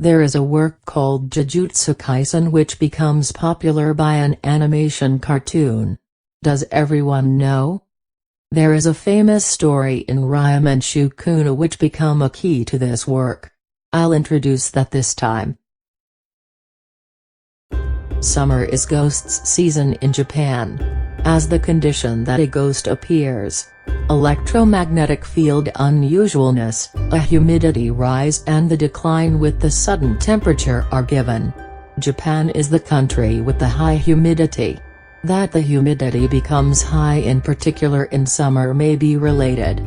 There is a work called Jujutsu Kaisen which becomes popular by an animation cartoon. Does everyone know? There is a famous story in RYOUMENSUKUNA which become a key to this work. I'll introduce that this time. Summer is ghosts season in Japan. As the condition that a ghost appears, electromagnetic field unusualness, a humidity rise and the decline with the sudden temperature are given. Japan is the country with the high humidity. That the humidity becomes high in particular in summer may be related.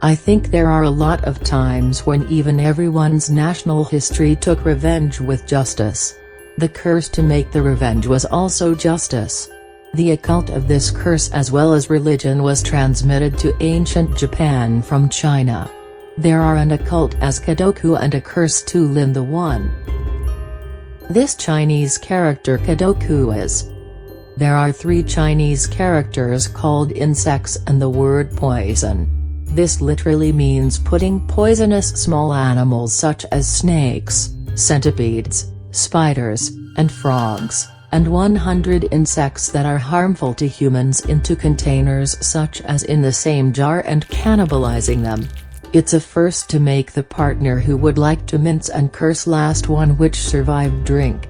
I think there are a lot of times when even everyone's national history took revenge with justice. The curse to make the revenge was also justice. The occult of this curse as well as religion was transmitted to ancient Japan from China. There are an occult as Kadoku and a curse to Lin the One. This Chinese character Kadoku is. There are 3 Chinese characters called insects and the word poison. This literally means putting poisonous small animals such as snakes, centipedes, spiders, and frogs, and 100 insects that are harmful to humans into containers such as in the same jar and cannibalizing them. It's a first to make the partner who would like to mince and curse last one which survived drink.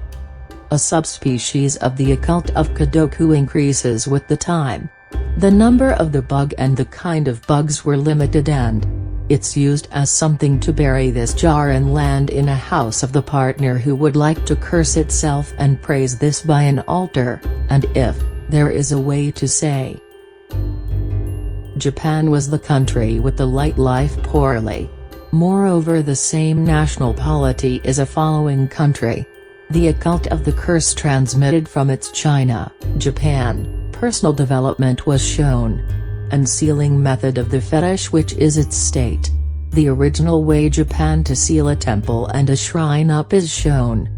A subspecies of the occult of Kadoku increases with the time. The number of the bug and the kind of bugs were limited and it's used as something to bury this jar and land in a house of the partner who would like to curse itself and praise this by an altar, and if there is a way to say. Japan was the country with the light life poorly. Moreover, the same national polity is a following country. The occult of the curse transmitted from its China, Japan, personal development was shown. And sealing method of the fetish which is its state. The original way Japan to seal a temple and a shrine up is shown.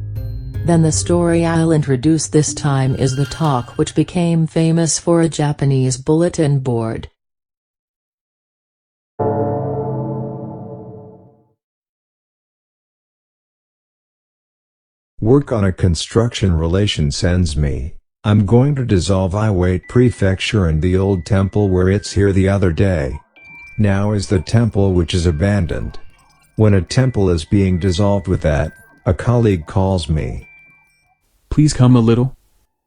Then the story I'll introduce this time is the talk which became famous for a Japanese bulletin board. Work on a construction relation sends me. I'm going to dissolve Iwate Prefecture and the old temple where it's here the other day. Now is the temple which is abandoned. When a temple is being dissolved with that, a colleague calls me. Please come a little.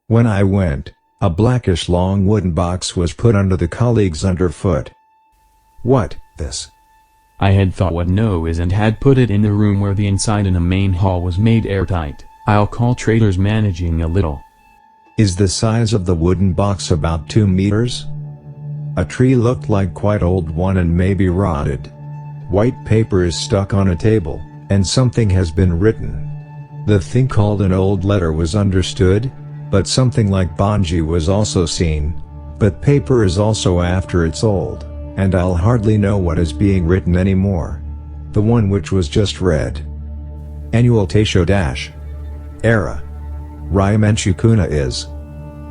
When I went, a blackish long wooden box was put under the colleague's underfoot. What, this? I had thought what no is and had put it in the room where the inside in a main hall was made airtight. I'll call traders managing a little. Is the size of the wooden box about 2 meters? A tree looked like quite old one and maybe rotted. White paper is stuck on a table, and something has been written. The thing called an old letter was understood, but something like Bonji was also seen. But paper is also after it's old, and I'll hardly know what is being written anymore. The one which was just read. Annual Teisho Dash. Era. RYOUMENSUKUNA is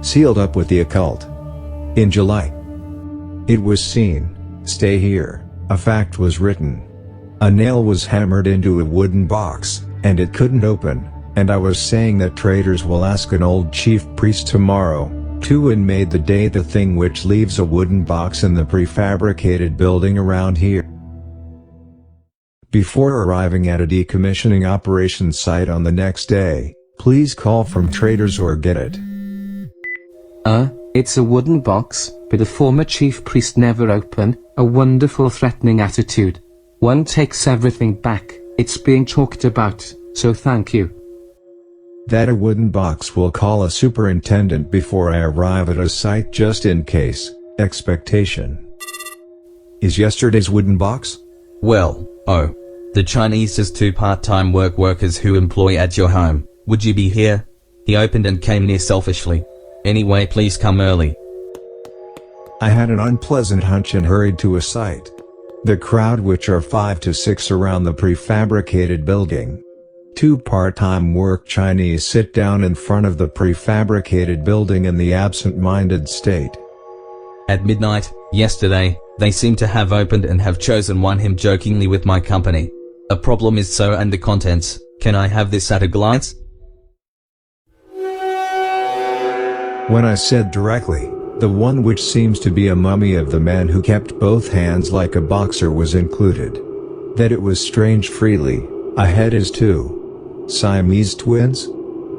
sealed up with the occult. In July. It was seen, stay here, a fact was written. A nail was hammered into a wooden box, and it couldn't open, and I was saying that traders will ask an old chief priest tomorrow, to and made the day the thing which leaves a wooden box in the prefabricated building around here. Before arriving at a decommissioning operations site on the next day, please call from traders or get it. It's a wooden box, but the former chief priest never opened, a wonderful threatening attitude. One takes everything back, it's being talked about, so thank you. That a wooden box will call a superintendent before I arrive at a site just in case, expectation. Is yesterday's wooden box? Well, the Chinese is 2 part-time workers who employ at your home. Would you be here? He opened and came near selfishly. Anyway, please come early. I had an unpleasant hunch and hurried to a site. The crowd, which are 5 to 6 around the prefabricated building. 2 part-time work Chinese sit down in front of the prefabricated building in the absent-minded state. At midnight, yesterday, they seem to have opened and have chosen one him jokingly with my company. A problem is so and the contents. Can I have this at a glance? When I said directly, the one which seems to be a mummy of the man who kept both hands like a boxer was included. That it was strange freely, I had his two Siamese twins?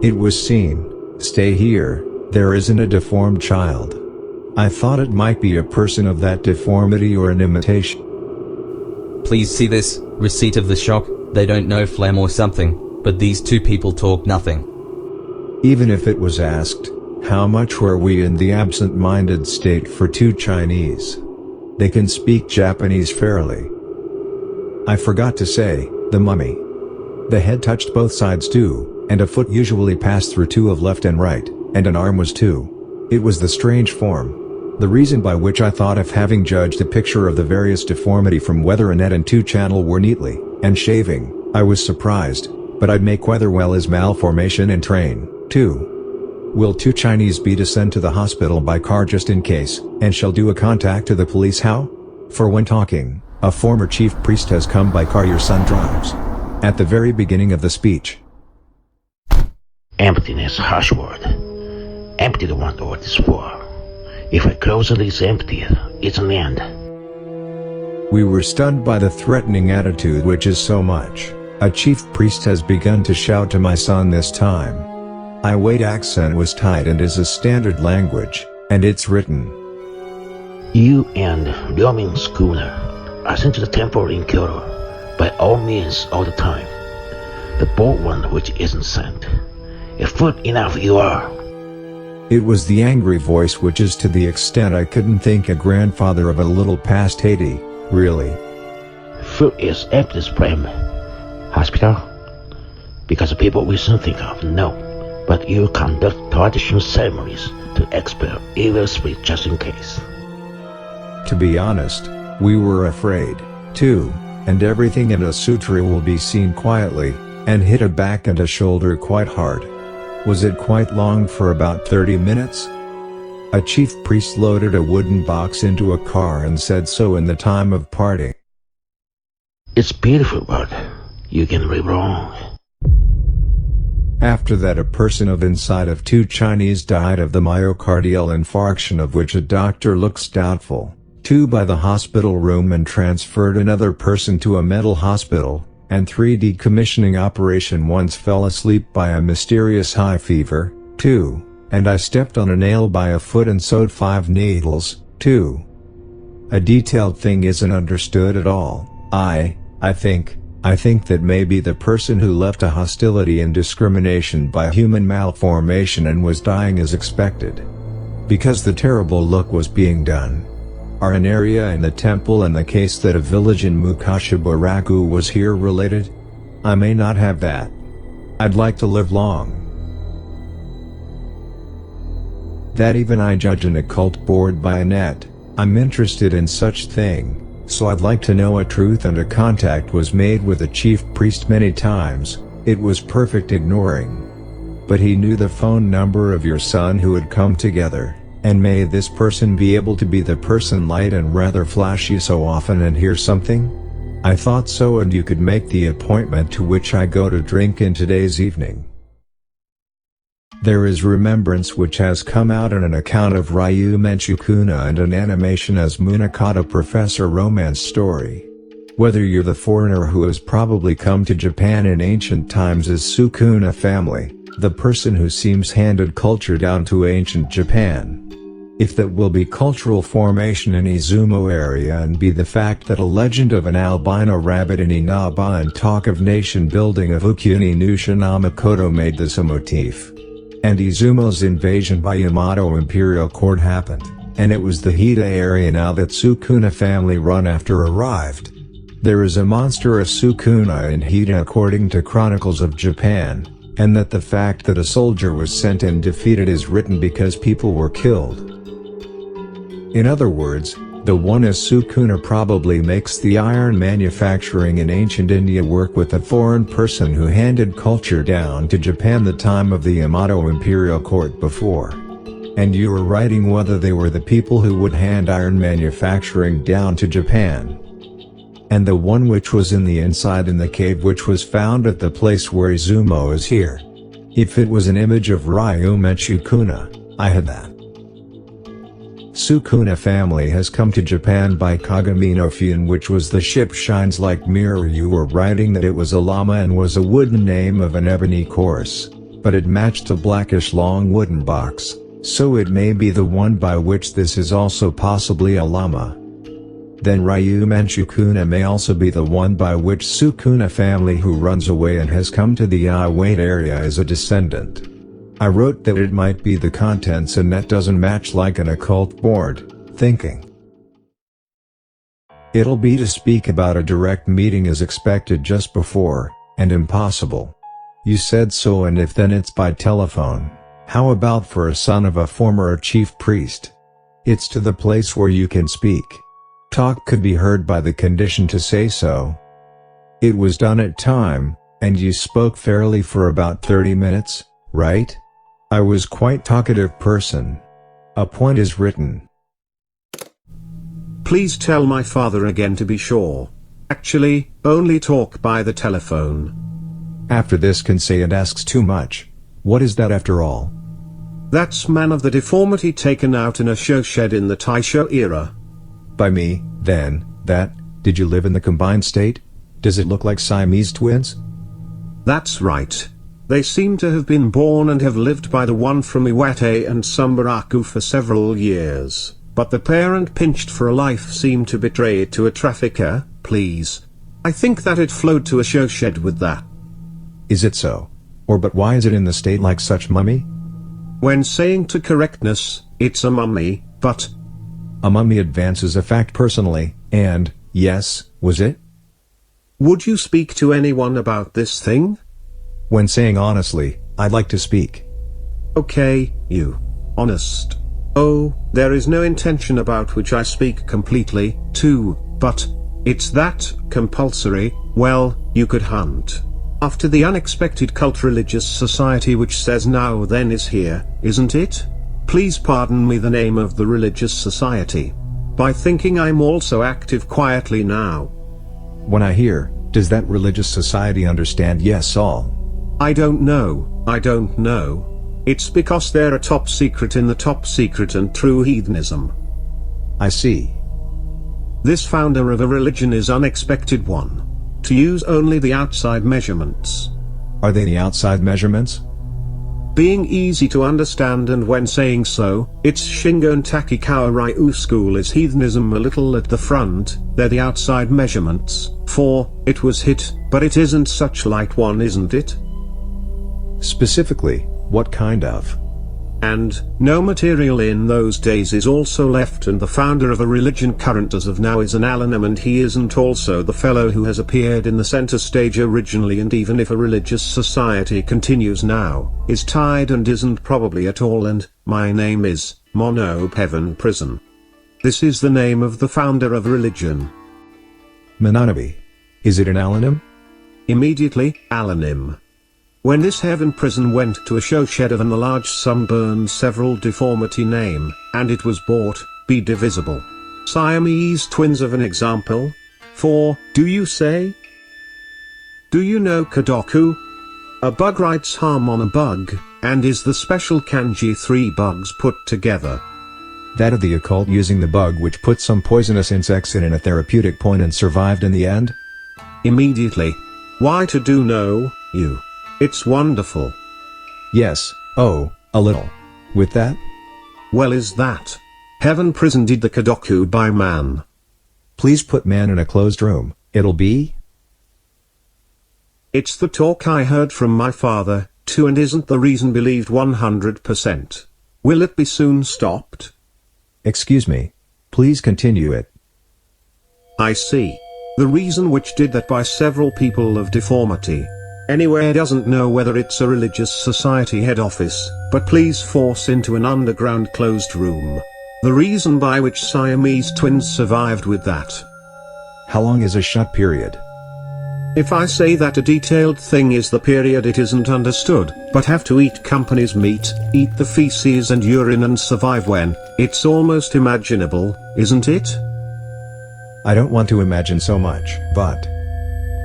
It was seen, stay here, there isn't a deformed child. I thought it might be a person of that deformity or an imitation. Please see this, receipt of the shock. They don't know phlegm or something, but these two people talk nothing. Even if it was asked, how much were we in the absent-minded state for two Chinese? They can speak Japanese fairly. I forgot to say, the mummy. The head touched both sides too, and a foot usually passed through two of left and right, and an arm was too. It was the strange form. The reason by which I thought of having judged a picture of the various deformity from whether a net and two channel were neatly, and shaving, I was surprised, but I'd make whether well is malformation and train, too. Will two Chinese be to send to the hospital by car just in case, and shall do a contact to the police how? For when talking, a former chief priest has come by car your son drives. At the very beginning of the speech. Emptiness, harsh word. Empty the one word is for. If a closet is empty, it's an end. We were stunned by the threatening attitude which is so much. A chief priest has begun to shout to my son this time. I wait accent was tight and is a standard language, and it's written. You and RYOUMENSUKUNA are sent to the temple in Kyoto, by all means all the time. The bold one which isn't sent. A foot enough you are. It was the angry voice which is to the extent I couldn't think a grandfather of a little past 80, really. Foot is empty prem. Hospital? Because the people we soon think of, no. But you conduct traditional ceremonies to expel evil spirits just in case. To be honest, we were afraid, too, and everything in a sutra will be seen quietly, and hit a back and a shoulder quite hard. Was it quite long for about 30 minutes? A chief priest loaded a wooden box into a car and said so in the time of parting. It's beautiful, but you can be wrong. After that a person of inside of two Chinese died of the myocardial infarction of which a doctor looks doubtful, two by the hospital room and transferred another person to a mental hospital, and 3 decommissioning operation once fell asleep by a mysterious high fever, 2, and I stepped on a nail by a foot and sewed 5 needles, 2. A detailed thing isn't understood at all. I think that maybe the person who left a hostility and discrimination by human malformation and was dying as expected. Because the terrible look was being done. Are an area in the temple and the case that a village in Mukashiboraku was here related? I may not have that. I'd like to live long. That even I judge an occult bored by a net. I'm interested in such thing. So I'd like to know a truth, and a contact was made with a chief priest many times. It was perfect ignoring. But he knew the phone number of your son who had come together, and may this person be able to be the person light and rather flashy so often and hear something? I thought so, and you could make the appointment to which I go to drink in today's evening. There is remembrance which has come out in an account of RYOUMENSUKUNA and an animation as Munakata Professor Romance Story. Whether you're the foreigner who has probably come to Japan in ancient times as Sukuna family, the person who seems handed culture down to ancient Japan. If that will be cultural formation in Izumo area and be the fact that a legend of an albino rabbit in Inaba and talk of nation building of Ukuni Nushina Makoto made this a motif. And Izumo's invasion by Yamato Imperial Court happened, and it was the Hida area now that Sukuna family run after arrived. There is a monster of Sukuna in Hida according to Chronicles of Japan, and that the fact that a soldier was sent and defeated is written because people were killed. In other words, the one as Sukuna probably makes the iron manufacturing in ancient India work with a foreign person who handed culture down to Japan the time of the Yamato Imperial Court before. And you were writing whether they were the people who would hand iron manufacturing down to Japan. and the one which was in the inside in the cave which was found at the place where Izumo is here. If it was an image of RYOUMENSUKUNA, I had that. Sukuna family has come to Japan by Kagami no Fune, which was the ship shines like mirror. You were writing that it was a llama and was a wooden name of an ebony course, but it matched a blackish long wooden box, so it may be the one by which this is also possibly a llama. Then RYOUMENSUKUNA may also be the one by which Sukuna family who runs away and has come to the Iwate area is a descendant. I wrote that it might be the contents and that doesn't match like an occult board, thinking it'll be to speak about a direct meeting as expected just before, and impossible. You said so, and if then it's by telephone, how about for a son of a former chief priest? It's to the place where you can speak. Talk could be heard by the condition to say so. It was done at time, and you spoke fairly for about 30 minutes, right? I was quite talkative person. A point is written. Please tell my father again to be sure. Actually, only talk by the telephone. After this can say it asks too much. What is that after all? That's man of the deformity taken out in a show shed in the Taisho era. By me, then, did you live in the combined state? Does it look like Siamese twins? That's right. They seem to have been born and have lived by the one from Iwate and Sumbaraku for several years, but the parent pinched for a life seemed to betray it to a trafficker. Please. I think that it flowed to a show shed with that. Is it so? Or but why is it in the state like such mummy? When saying to correctness, it's a mummy, but a mummy advances a fact personally, and, yes, was it? Would you speak to anyone about this thing? When saying honestly, I'd like to speak. Okay, you. Honest. Oh, there is no intention about which I speak completely, too, but it's that compulsory. Well, you could hunt. After the unexpected cult religious society which says now then is here, isn't it? Please pardon me the name of the religious society. By thinking I'm also active quietly now. When I hear, does that religious society understand yes all? I don't know. It's because they're a top secret in the top secret and true heathenism. I see. This founder of a religion is unexpected one. To use only the outside measurements. Are they the outside measurements? Being easy to understand, and when saying so, it's Shingon Takikawa Ryu school is heathenism a little at the front, they're the outside measurements, for, it was hit, but it isn't such light one, isn't it? Specifically, what kind of? And, no material in those days is also left, and the founder of a religion current as of now is an alanim, and he isn't also the fellow who has appeared in the center stage originally, and even if a religious society continues now, is tied and isn't probably at all, and, my name is, Mono Heaven Prison. This is the name of the founder of religion. Mananabi. Is it an alanim? Immediately, alanim. When this heaven prison went to a show shed of an a large sunburned several deformity name, and it was bought, be divisible. Siamese twins of an example? For, do you say? Do you know Kadoku? A bug writes harm on a bug, and is the special kanji 3 bugs put together. That of the occult using the bug which put some poisonous insects in a therapeutic point and survived in the end? Immediately. Why to do know, you. It's wonderful. Yes, oh, a little. With that? Well, is that? Heaven prison did the Kadoku by man. Please put man in a closed room, it'll be? It's the talk I heard from my father, too, and isn't the reason believed 100%. Will it be soon stopped? Excuse me. Please continue it. I see. The reason which did that by several people of deformity. Anywhere doesn't know whether it's a religious society head office, but please force into an underground closed room. The reason by which Siamese twins survived with that. How long is a shut period? If I say that a detailed thing is the period, it isn't understood, but have to eat company's meat, eat the feces and urine and survive when, it's almost imaginable, isn't it? I don't want to imagine so much, but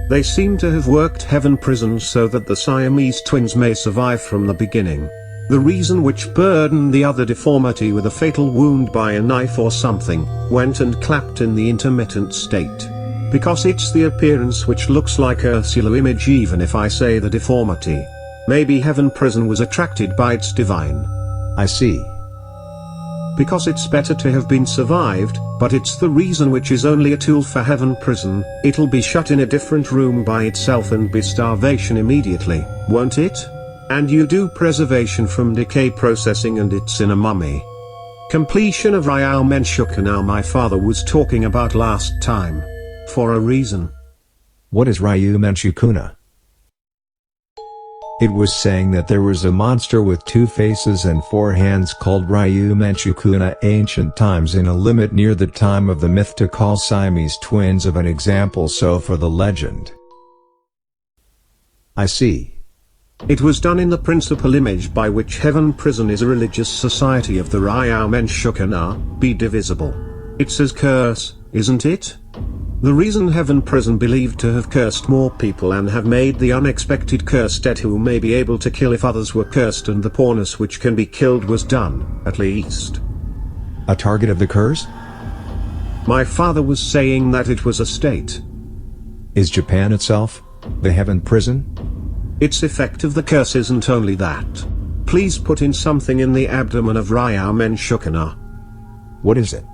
They seem to have worked heaven prisons so that the Siamese twins may survive from the beginning. The reason which burdened the other deformity with a fatal wound by a knife or something, went and clapped in the intermittent state. Because it's the appearance which looks like Ursula image even if I say the deformity. Maybe heaven prison was attracted by its divine. I see. Because it's better to have been survived, but it's the reason which is only a tool for heaven prison. It'll be shut in a different room by itself and be starvation immediately, won't it? And you do preservation from decay processing and it's in a mummy. Completion of RYOUMENSUKUNA my father was talking about last time. For a reason. What is RYOUMENSUKUNA? It was saying that there was a monster with 2 faces and 4 hands called RYOUMENSUKUNA ancient times in a limit near the time of the myth to call Siamese twins of an example so for the legend. I see. It was done in the principal image by which heaven prison is a religious society of the RYOUMENSUKUNA, be divisible. It says curse, isn't it? The reason heaven prison believed to have cursed more people and have made the unexpected curse dead who may be able to kill if others were cursed and the poorness which can be killed was done, at least. A target of the curse? My father was saying that it was a state. Is Japan itself the heaven prison? Its effect of the curse isn't only that. Please put in something in the abdomen of RYOUMENSUKUNA. What is it?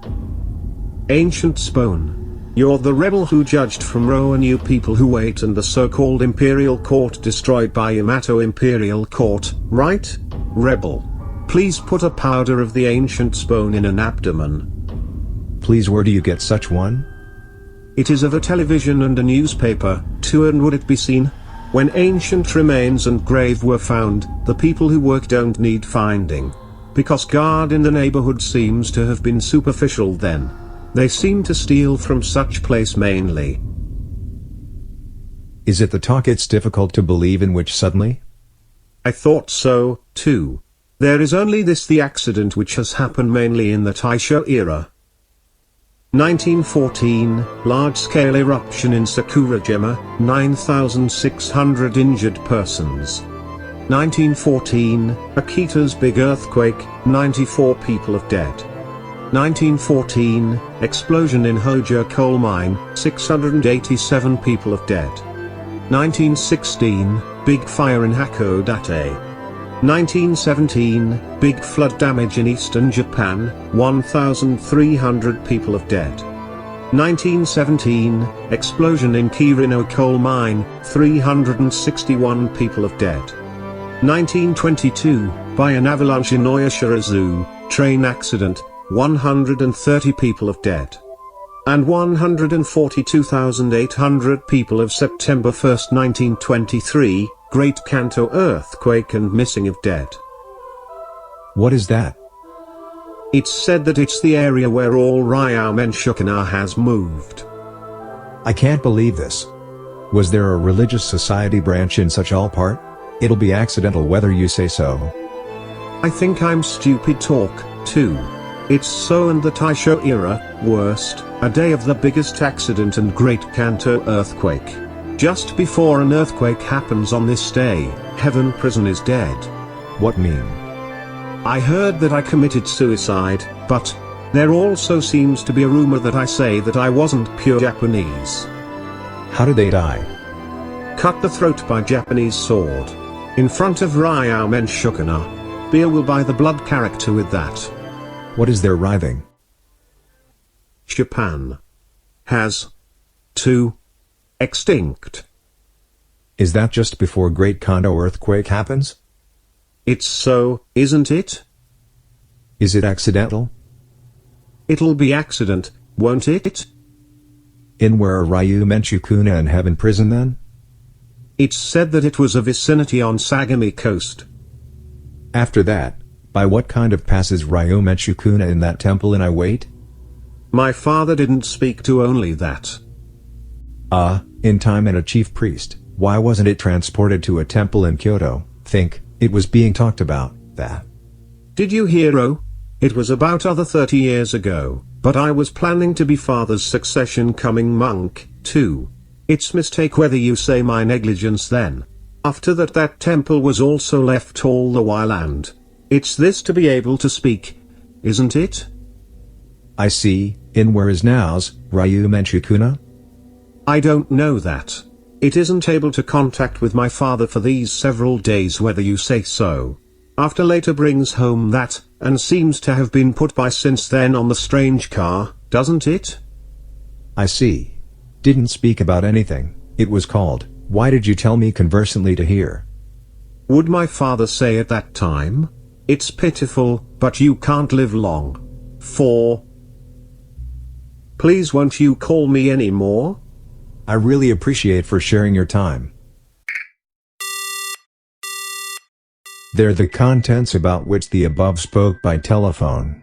Ancient spawn. You're the rebel who judged from Rowan you people who wait and the so-called imperial court destroyed by Yamato imperial court, right? Rebel. Please put a powder of the ancient spawn in an abdomen. Please, where do you get such one? It is of a television and a newspaper, too, and would it be seen? When ancient remains and grave were found, the people who work don't need finding. Because guard in the neighborhood seems to have been superficial then. They seem to steal from such place mainly. Is it the talk it's difficult to believe in which suddenly? I thought so, too. There is only this the accident which has happened mainly in the Taisho era. 1914, large-scale eruption in Sakurajima, 9,600 injured persons. 1914, Akita's big earthquake, 94 people of dead. 1914, explosion in Hojo coal mine, 687 people of dead. 1916, big fire in Hakodate. 1917, big flood damage in eastern Japan, 1,300 people of dead. 1917, explosion in Kirino coal mine, 361 people of dead. 1922, by an avalanche in Oyashirazu, train accident, 130 people of dead. And 142,800 people of September 1, 1923, Great Kanto earthquake and missing of dead. What is that? It's said that it's the area where all RYOUMENSUKUNA has moved. I can't believe this. Was there a religious society branch in such all part? It'll be accidental whether you say so. I think I'm stupid talk, too. It's so, and the Taisho era, worst, a day of the biggest accident and Great Kanto earthquake. Just before an earthquake happens on this day, heaven prison is dead. What mean? I heard that I committed suicide, but there also seems to be a rumor that I say that I wasn't pure Japanese. How did they die? Cut the throat by Japanese sword. In front of RYOUMENSUKUNA. Beer will buy the blood character with that. What is their writhing? Japan has to extinct. Is that just before Great Kanto earthquake happens? It's so, isn't it? Is it accidental? It'll be accident, won't it? In where are RYOUMENSUKUNA and heaven prison then? It's said that it was a vicinity on Sagami coast. After that, by what kind of pass is RYOUMENSUKUNA in that temple in I wait? My father didn't speak to only that. In time and a chief priest, why wasn't it transported to a temple in Kyoto? Think, it was being talked about, that. Did you hear? Oh? It was about other 30 years ago. but I was planning to be father's succession coming monk, too. It's mistake whether you say my negligence then. After that temple was also left all the while and it's this to be able to speak, isn't it? I see, in where is now's, RYOUMENSUKUNA? I don't know that. It isn't able to contact with my father for these several days whether you say so. After later brings home that, and seems to have been put by since then on the strange car, doesn't it? I see. Didn't speak about anything, it was called, why did you tell me conversantly to hear? Would my father say at that time? It's pitiful, but you can't live long. Please won't you call me any more? I really appreciate for sharing your time. They're the contents about which the above spoke by telephone.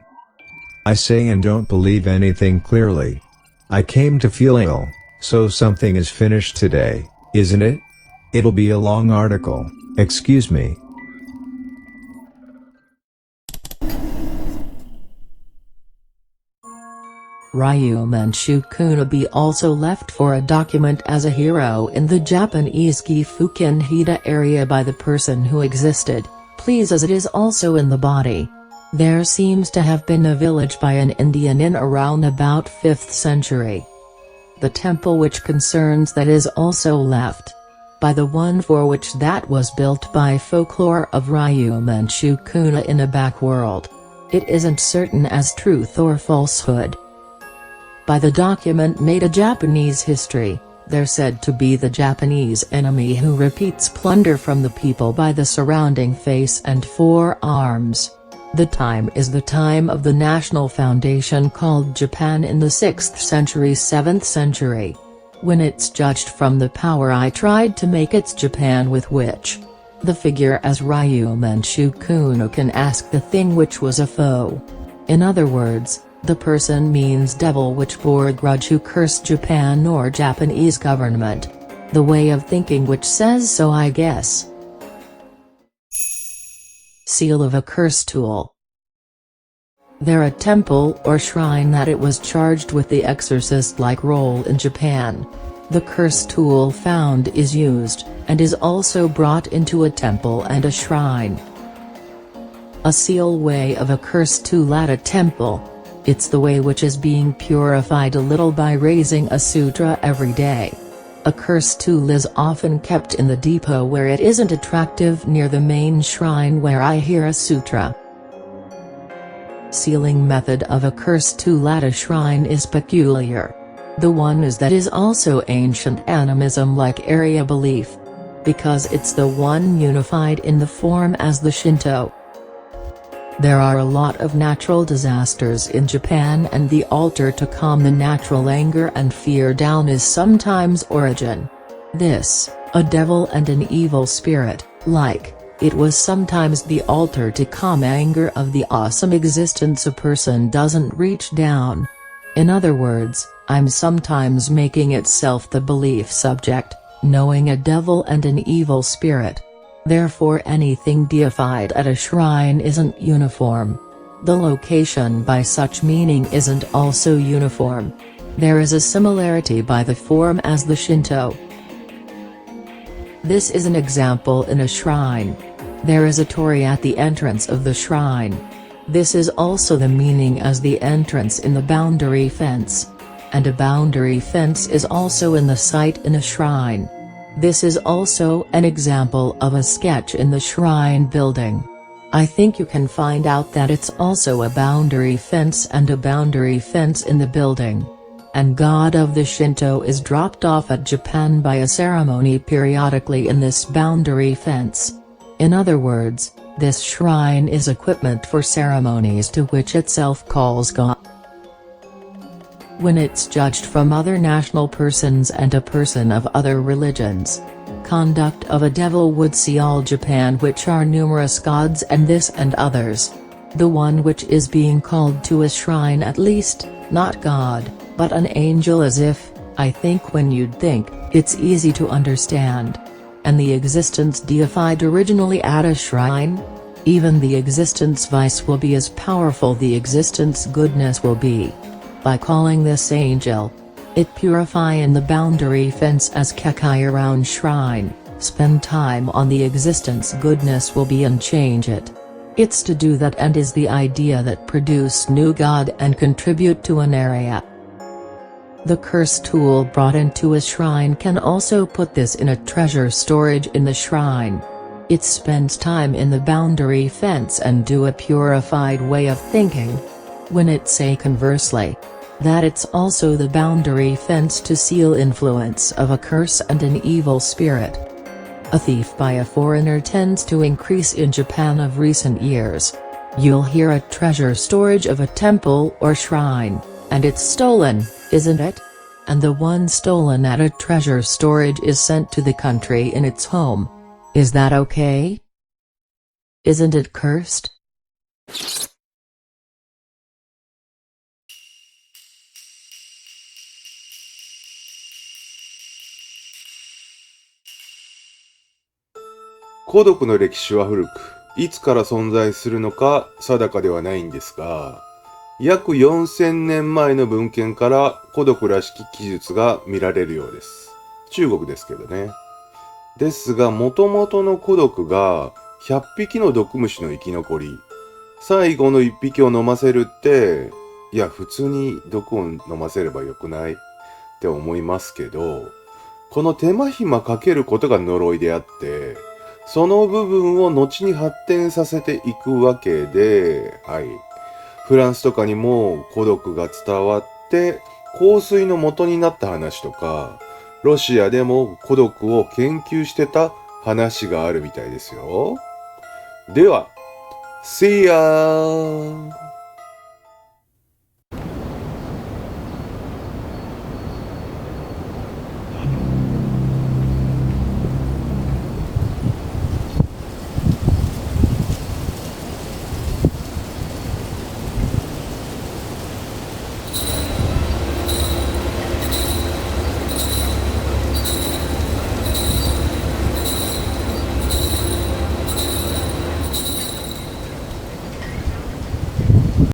I say and don't believe anything clearly. I came to feel ill, so something is finished today, isn't it? It'll be a long article, excuse me. RYOUMENSUKUNA be also left for a document as a hero in the Japanese Gifuken Hida area by the person who existed, please, as it is also in the body. There seems to have been a village by an Indian in around about 5th century. The temple which concerns that is also left by the one for which that was built by folklore of RYOUMENSUKUNA in a back world. It isn't certain as truth or falsehood. By the document made a Japanese history, they're said to be the Japanese enemy who repeats plunder from the people by the surrounding face and forearms. The time is the time of the national foundation called Japan in the 6th century 7th century. When it's judged from the power I tried to make its Japan with which the figure as RYOUMENSUKUNA can ask the thing which was a foe. In other words, the person means devil which bore a grudge who cursed Japan or Japanese government. The way of thinking which says so, I guess. Seal of a curse tool. There a temple or shrine that it was charged with the exorcist-like role in Japan. The curse tool found is used, and is also brought into a temple and a shrine. A seal way of a curse tool at a temple. It's the way which is being purified a little by raising a sutra every day. A curse tool is often kept in the depot where it isn't attractive near the main shrine where I hear a sutra. Sealing method of a curse tool at a shrine is peculiar. The one is that is also ancient animism-like area belief. Because it's the one unified in the form as the Shinto. There are a lot of natural disasters in Japan, and the altar to calm the natural anger and fear down is sometimes origin. This, a devil and an evil spirit, like, it was sometimes the altar to calm anger of the awesome existence a person doesn't reach down. In other words, I'm sometimes making itself the belief subject, knowing a devil and an evil spirit. Therefore anything deified at a shrine isn't uniform. The location by such meaning isn't also uniform. There is a similarity by the form as the Shinto. This is an example in a shrine. There is a torii at the entrance of the shrine. This is also the meaning as the entrance in the boundary fence. And a boundary fence is also in the site in a shrine. This is also an example of a sketch in the shrine building. I think you can find out that it's also a boundary fence and a boundary fence in the building. And God of the Shinto is dropped off at Japan by a ceremony periodically in this boundary fence. In other words, this shrine is equipment for ceremonies to which itself calls God. When it's judged from other national persons and a person of other religions. Conduct of a devil would see all Japan which are numerous gods and this and others. The one which is being called to a shrine at least, not God, but an angel as if, I think when you'd think, it's easy to understand. And the existence deified originally at a shrine? Even the existence vice will be as powerful the existence goodness will be. by calling this angel. It purify in the boundary fence as kekai around shrine, spend time on the existence goodness will be and change it. It's to do that and is the idea that produce new god and contribute to an area. The curse tool brought into a shrine can also put this in a treasure storage in the shrine. It spends time in the boundary fence and do a purified way of thinking. When it say conversely, that it's also the boundary fence to seal influence of a curse and an evil spirit. A thief by a foreigner tends to increase in Japan of recent years. You'll hear a treasure storage of a temple or shrine, and it's stolen, isn't it? And the one stolen at a treasure storage is sent to the country in its home. Is that okay? Isn't it cursed?孤独の歴史は古く、いつから存在するのか定かではないんですが、約4000年前の文献から孤独らしき記述が見られるようです。中国ですけどね。ですが、元々の孤独が100匹の毒虫の生き残り、最後の1匹を飲ませるって、いや、普通に毒を飲ませればよくないって思いますけど、この手間暇かけることが呪いであって、その部分を後に発展させていくわけで、はい。フランスとかにも孤独が伝わって香水の元になった話とか、ロシアでも孤独を研究してた話があるみたいですよ。では、See ya!